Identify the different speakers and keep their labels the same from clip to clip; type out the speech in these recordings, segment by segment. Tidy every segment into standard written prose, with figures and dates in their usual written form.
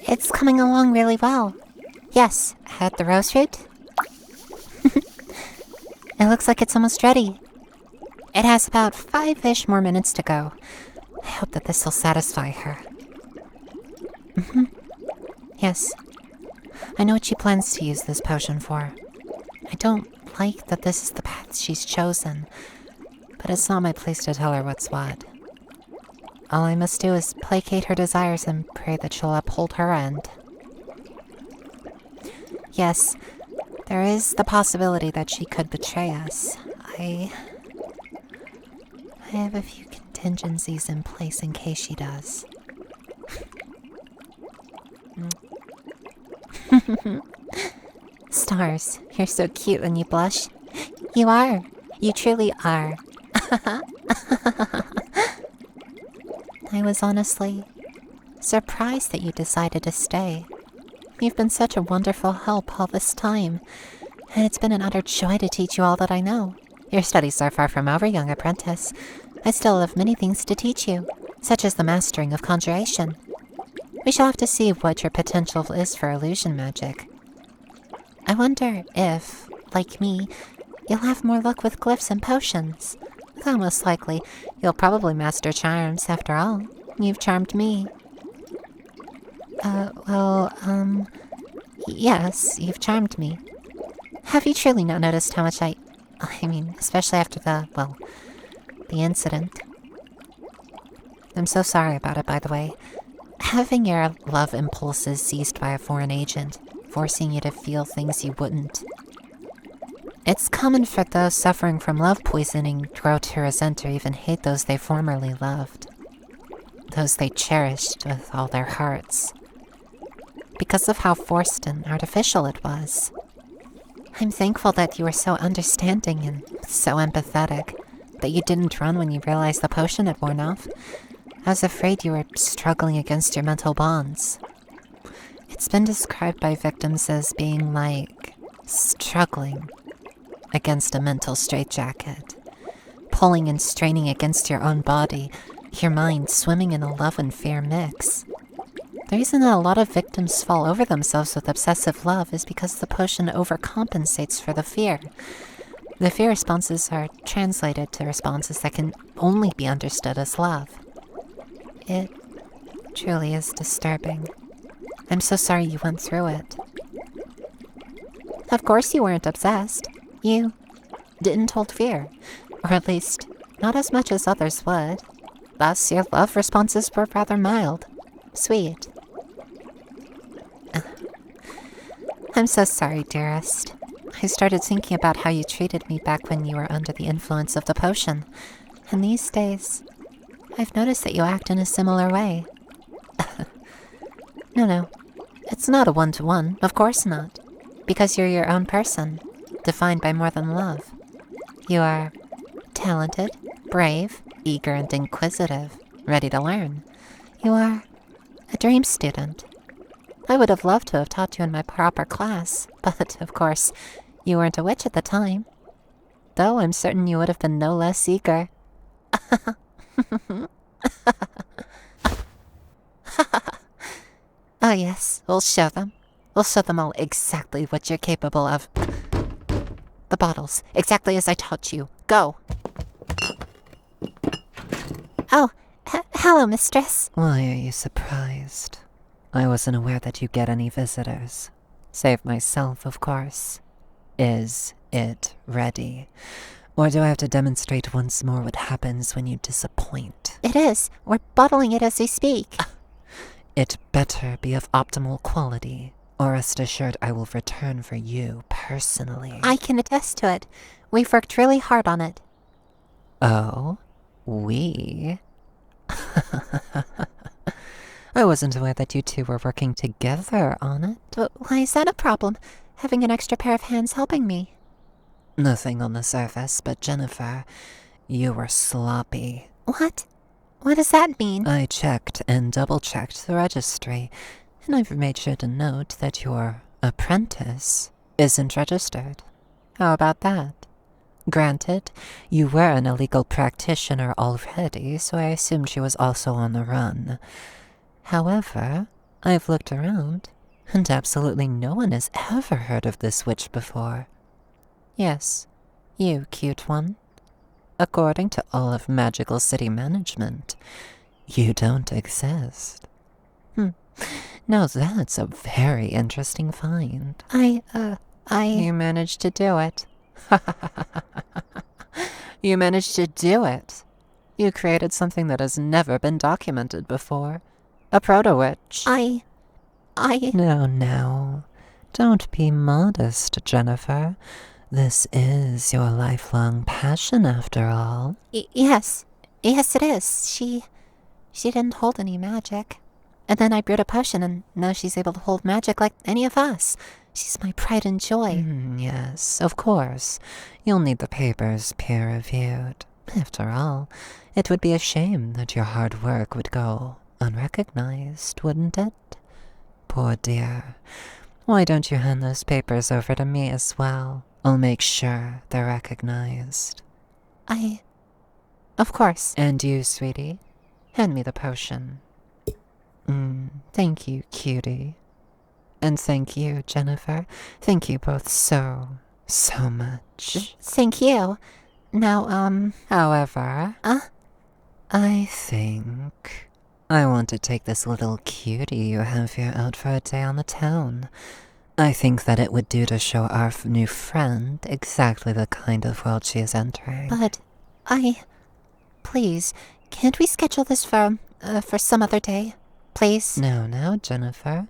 Speaker 1: It's coming along really well. Yes, at the rose root. It looks like it's almost ready. It has about 5-ish more minutes to go. I hope that this will satisfy her. Yes. I know what she plans to use this potion for. I don't like that this is the path she's chosen, but it's not my place to tell her what's what. All I must do is placate her desires and pray that she'll uphold her end. Yes, there is the possibility that she could betray us. I have a few contingencies in place in case she does. Stars, you're so cute when you blush. You are. You truly are. I was honestly surprised that you decided to stay. You've been such a wonderful help all this time, and it's been an utter joy to teach you all that I know. Your studies are far from over, young apprentice. I still have many things to teach you, such as the mastering of conjuration. We shall have to see what your potential is for illusion magic. I wonder if, like me, you'll have more luck with glyphs and potions. Though most likely, you'll probably master charms, after all. You've charmed me. Yes, you've charmed me. Have you truly not noticed how much I mean, especially after the incident? I'm so sorry about it, by the way. Having your love impulses seized by a foreign agent, forcing you to feel things you wouldn't. It's common for those suffering from love poisoning grow to resent or even hate those they formerly loved. Those they cherished with all their hearts. Because of how forced and artificial it was. I'm thankful that you were so understanding and so empathetic, that you didn't run when you realized the potion had worn off. I was afraid you were struggling against your mental bonds. It's been described by victims as being like struggling against a mental straitjacket, pulling and straining against your own body, your mind swimming in a love and fear mix. The reason that a lot of victims fall over themselves with obsessive love is because the potion overcompensates for the fear. The fear responses are translated to responses that can only be understood as love. It truly is disturbing. I'm so sorry you went through it. Of course you weren't obsessed. You didn't hold fear. Or at least, not as much as others would. Thus, your love responses were rather mild. Sweet. I'm so sorry, dearest. I started thinking about how you treated me back when you were under the influence of the potion. And these days, I've noticed that you act in a similar way. No. It's not a one-to-one. Of course not. Because you're your own person, defined by more than love. You are talented, brave, eager, and inquisitive, ready to learn. You are a dream student. I would have loved to have taught you in my proper class, but, of course, you weren't a witch at the time. Though I'm certain you would have been no less eager. Oh yes, we'll show them. We'll show them all exactly what you're capable of. The bottles, exactly as I taught you. Go! Oh, hello, mistress.
Speaker 2: Why are you surprised? I wasn't aware that you get any visitors. Save myself, of course. Is it ready? Or do I have to demonstrate once more what happens when you disappoint?
Speaker 1: It is. We're bottling it as we speak.
Speaker 2: It better be of optimal quality, or rest assured I will return for you personally.
Speaker 1: I can attest to it. We've worked really hard on it.
Speaker 2: Oh? We? I wasn't aware that you two were working together on it.
Speaker 1: But why is that a problem? Having an extra pair of hands helping me.
Speaker 2: Nothing on the surface, but Jennifer, you were sloppy.
Speaker 1: What? What does that mean?
Speaker 2: I checked and double-checked the registry, and I've made sure to note that your apprentice isn't registered. How about that? Granted, you were an illegal practitioner already, so I assumed she was also on the run. However, I've looked around, and absolutely no one has ever heard of this witch before. Yes, you cute one. According to all of Magical City Management, you don't exist. Now that's a very interesting find. You managed to do it. You managed to do it. You created something that has never been documented before. A proto-witch. No. Don't be modest, Jennifer. This is your lifelong passion, after all.
Speaker 1: Yes, it is. She didn't hold any magic. And then I brewed a potion, and now she's able to hold magic like any of us. She's my pride and joy.
Speaker 2: Yes, of course. You'll need the papers peer-reviewed. After all, it would be a shame that your hard work would go unrecognized, wouldn't it? Poor dear. Why don't you hand those papers over to me as well? I'll make sure they're recognized.
Speaker 1: Of course.
Speaker 2: And you, sweetie, hand me the potion. Thank you, cutie. And thank you, Jennifer. Thank you both so much.
Speaker 1: Thank you. Now,
Speaker 2: However, I think I want to take this little cutie you have here out for a day on the town. I think that it would do to show our new friend exactly the kind of world she is entering.
Speaker 1: But please, can't we schedule this for some other day? Please?
Speaker 2: No, Jennifer.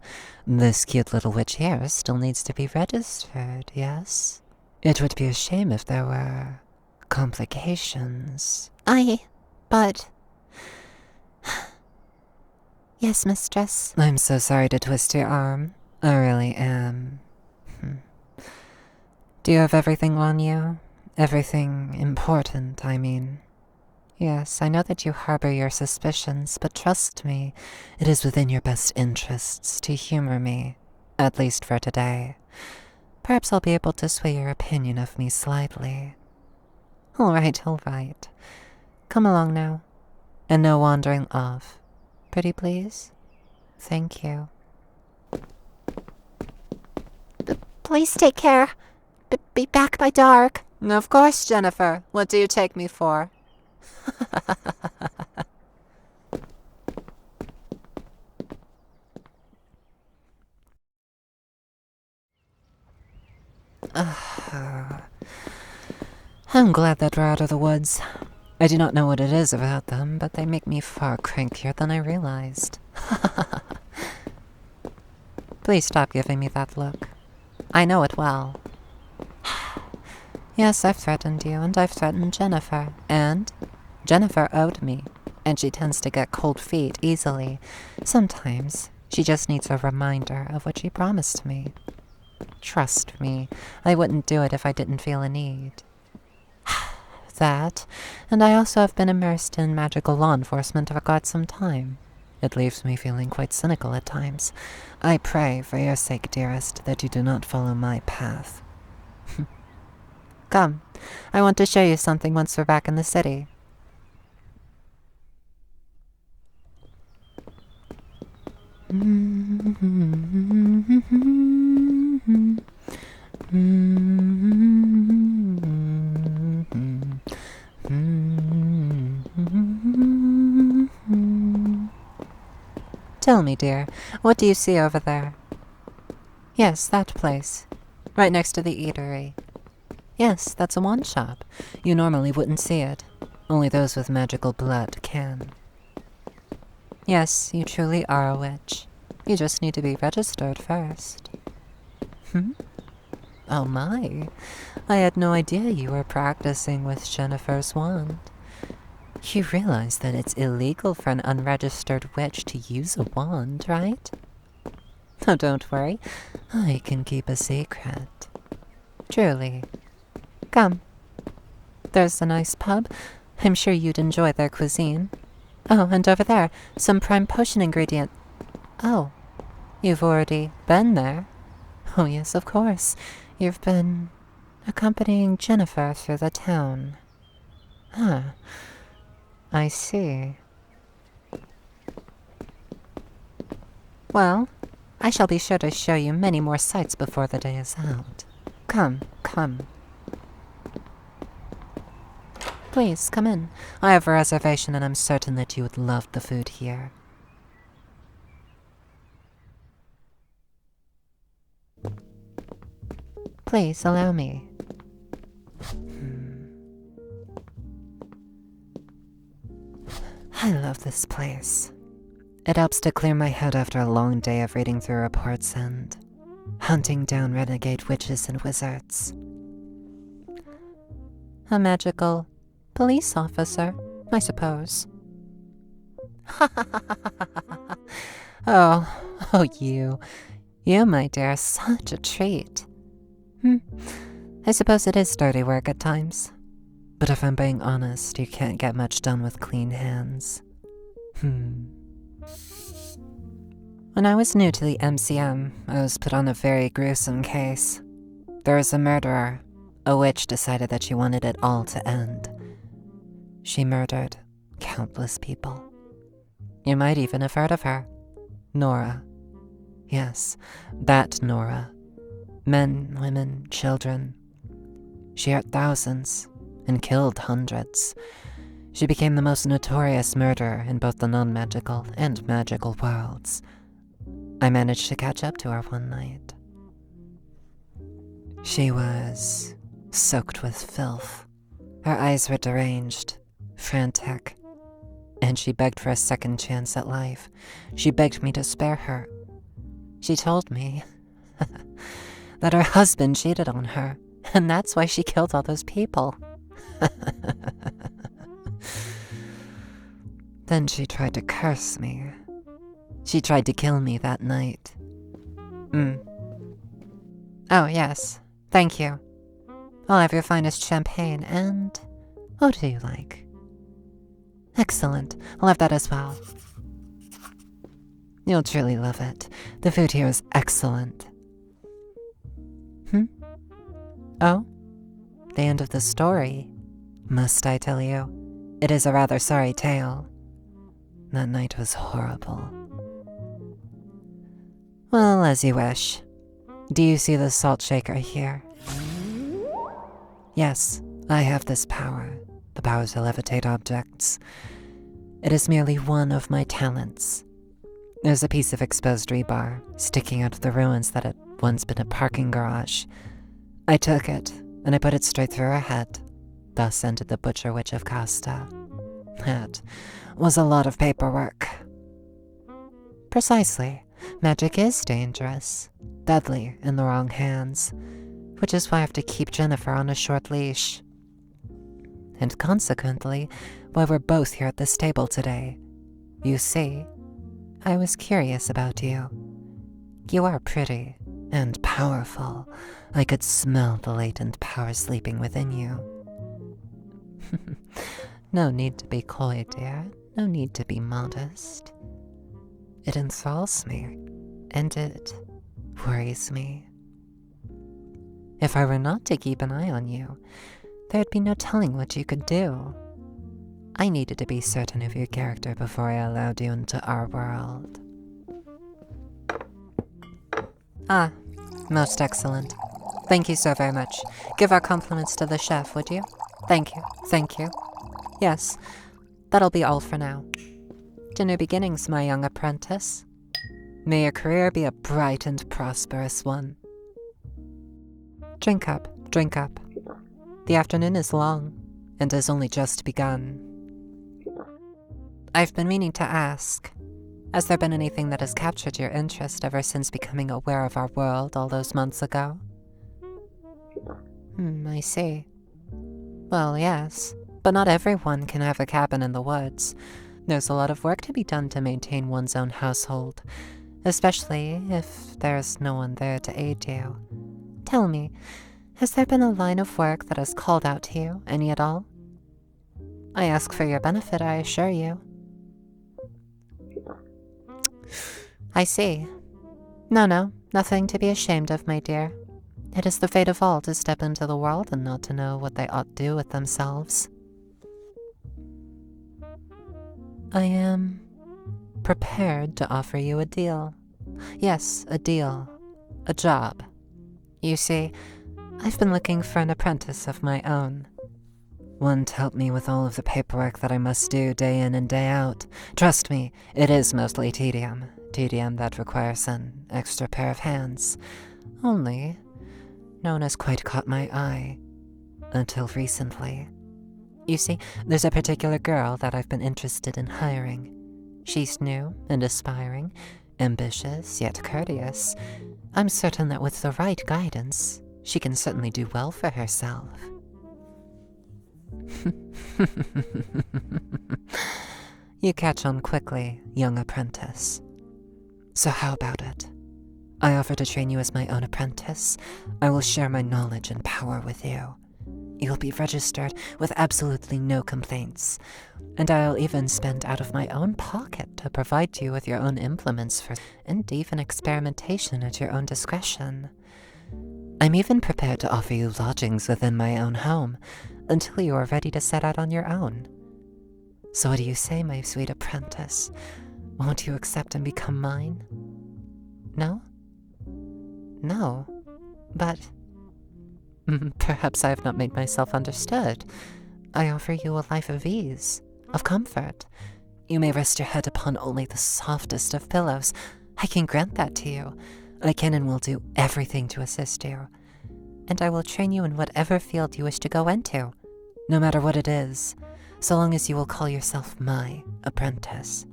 Speaker 2: This cute little witch here still needs to be registered, yes? It would be a shame if there were complications.
Speaker 1: But... Yes, mistress.
Speaker 2: I'm so sorry to twist your arm. I really am. Do you have everything on you? Everything important, I mean. Yes, I know that you harbor your suspicions, but trust me, it is within your best interests to humor me, at least for today. Perhaps I'll be able to sway your opinion of me slightly. All right. Come along now. And no wandering off. Pretty please? Thank you.
Speaker 1: Please take care. Be back by dark.
Speaker 2: Of course, Jennifer. What do you take me for? I'm glad that we're out of the woods. I do not know what it is about them, but they make me far crankier than I realized. Please stop giving me that look. I know it well. Yes, I've threatened you, and I've threatened Jennifer, and Jennifer owed me, and she tends to get cold feet easily. Sometimes she just needs a reminder of what she promised me. Trust me, I wouldn't do it if I didn't feel a need. That, and I also have been immersed in magical law enforcement for quite some time. It leaves me feeling quite cynical at times. I pray, for your sake, dearest, that you do not follow my path. Come, I want to show you something once we're back in the city. Tell me, dear, what do you see over there? Yes, that place. Right next to the eatery. Yes, that's a wand shop. You normally wouldn't see it. Only those with magical blood can. Yes, you truly are a witch. You just need to be registered first. Oh my. I had no idea you were practicing with Jennifer's wand. You realize that it's illegal for an unregistered witch to use a wand, right? Oh, don't worry. I can keep a secret. Truly. Come. There's a nice pub. I'm sure you'd enjoy their cuisine. Oh, and over there, some prime potion ingredient. Oh, you've already been there? Oh, yes, of course. You've been accompanying Jennifer through the town. Huh. I see. Well, I shall be sure to show you many more sights before the day is out. Come, come. Please, come in. I have a reservation and I'm certain that you would love the food here. Please, allow me. I love this place. It helps to clear my head after a long day of reading through reports and hunting down renegade witches and wizards. A magical police officer, I suppose. Oh, you. You, my dear, such a treat. I suppose it is dirty work at times. But if I'm being honest, you can't get much done with clean hands. When I was new to the MCM, I was put on a very gruesome case. There was a murderer. A witch decided that she wanted it all to end. She murdered countless people. You might even have heard of her. Nora. Yes, that Nora. Men, women, children. She hurt thousands and killed hundreds. She became the most notorious murderer in both the non-magical and magical worlds. I managed to catch up to her one night. She was soaked with filth. Her eyes were deranged, frantic, and she begged for a second chance at life. She begged me to spare her. She told me that her husband cheated on her, and that's why she killed all those people. Then she tried to curse me. She tried to kill me that night. Oh, yes. Thank you. I'll have your finest champagne, and what do you like? Excellent. I'll have that as well. You'll truly love it. The food here is excellent. Oh? The end of the story. Must I tell you? It is a rather sorry tale. That night was horrible. Well, as you wish. Do you see the salt shaker here? Yes, I have this power. The power to levitate objects. It is merely one of my talents. There's a piece of exposed rebar sticking out of the ruins that had once been a parking garage. I took it, and I put it straight through her head. Thus ended the Butcher Witch of Casta. That was a lot of paperwork. Precisely. Magic is dangerous, deadly in the wrong hands, which is why I have to keep Jennifer on a short leash. And consequently, why we're both here at this table today. You see, I was curious about you. You are pretty and powerful. I could smell the latent power sleeping within you. No need to be coy, dear. No need to be modest. It enthralls me, and it worries me. If I were not to keep an eye on you, there'd be no telling what you could do. I needed to be certain of your character before I allowed you into our world. Ah, most excellent. Thank you so very much. Give our compliments to the chef, would you? Thank you, thank you. Yes, that'll be all for now. To new beginnings, my young apprentice. May your career be a bright and prosperous one. Drink up, drink up. The afternoon is long, and has only just begun. I've been meaning to ask, has there been anything that has captured your interest ever since becoming aware of our world all those months ago? I see. Well, yes, but not everyone can have a cabin in the woods. There's a lot of work to be done to maintain one's own household, especially if there's no one there to aid you. Tell me, has there been a line of work that has called out to you, any at all? I ask for your benefit, I assure you. I see. No, nothing to be ashamed of, my dear. It is the fate of all to step into the world and not to know what they ought to do with themselves. I am prepared to offer you a deal. Yes, a deal. A job. You see, I've been looking for an apprentice of my own. One to help me with all of the paperwork that I must do day in and day out. Trust me, it is mostly tedium. Tedium that requires an extra pair of hands. Only, no one has quite caught my eye. Until recently. You see, there's a particular girl that I've been interested in hiring. She's new and aspiring, ambitious yet courteous. I'm certain that with the right guidance, she can certainly do well for herself. You catch on quickly, young apprentice. So how about it? I offer to train you as my own apprentice. I will share my knowledge and power with you. You'll be registered with absolutely no complaints, and I'll even spend out of my own pocket to provide you with your own implements and even experimentation at your own discretion. I'm even prepared to offer you lodgings within my own home until you are ready to set out on your own. So what do you say, my sweet apprentice? Won't you accept and become mine? No? No, but perhaps I have not made myself understood. I offer you a life of ease, of comfort. You may rest your head upon only the softest of pillows. I can grant that to you. I can and will do everything to assist you. And I will train you in whatever field you wish to go into, no matter what it is, so long as you will call yourself my apprentice.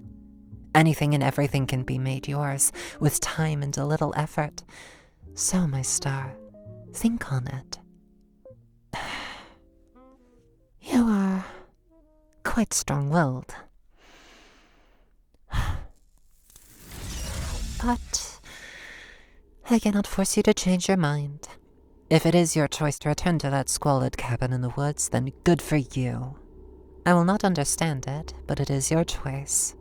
Speaker 2: Anything and everything can be made yours, with time and a little effort. So, my star, think on it. You are quite strong-willed. But I cannot force you to change your mind. If it is your choice to return to that squalid cabin in the woods, then good for you. I will not understand it, but it is your choice.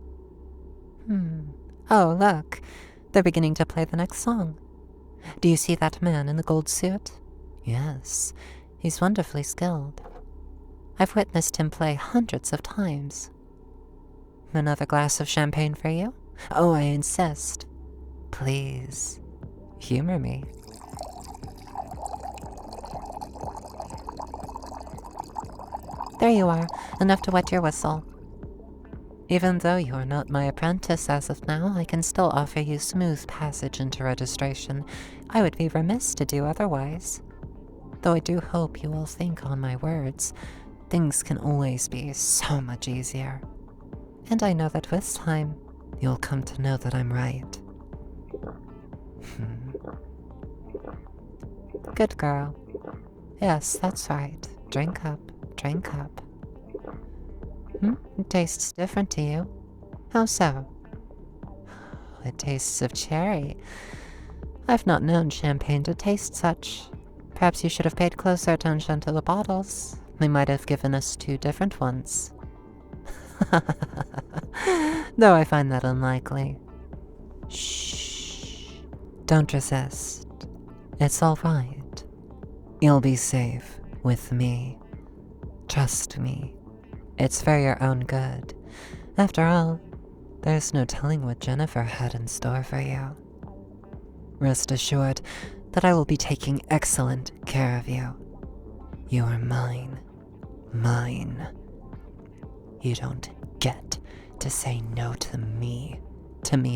Speaker 2: Oh, look. They're beginning to play the next song. Do you see that man in the gold suit? Yes, he's wonderfully skilled. I've witnessed him play hundreds of times. Another glass of champagne for you? Oh, I insist. Please, humor me. There you are, enough to wet your whistle. Even though you are not my apprentice as of now, I can still offer you smooth passage into registration. I would be remiss to do otherwise. Though I do hope you will think on my words. Things can always be so much easier. And I know that with time, you'll come to know that I'm right. Good girl. Yes, that's right. Drink up, drink up. It tastes different to you. How so? It tastes of cherry. I've not known champagne to taste such. Perhaps you should have paid closer attention to the bottles. They might have given us 2 different ones. Though I find that unlikely. Shh. Don't resist. It's all right. You'll be safe with me. Trust me. It's for your own good. After all, there's no telling what Jennifer had in store for you. Rest assured that I will be taking excellent care of you. You are mine. Mine. You don't get to say no to me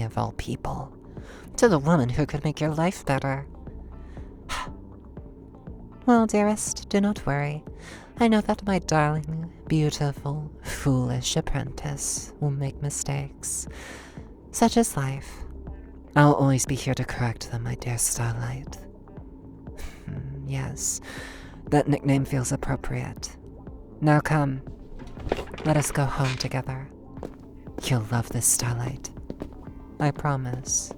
Speaker 2: of all people, to the woman who could make your life better. Well, dearest, do not worry. I know that my darling, beautiful, foolish apprentice will make mistakes. Such is life. I'll always be here to correct them, my dear Starlight. Yes, that nickname feels appropriate. Now come, let us go home together. You'll love this, Starlight. I promise.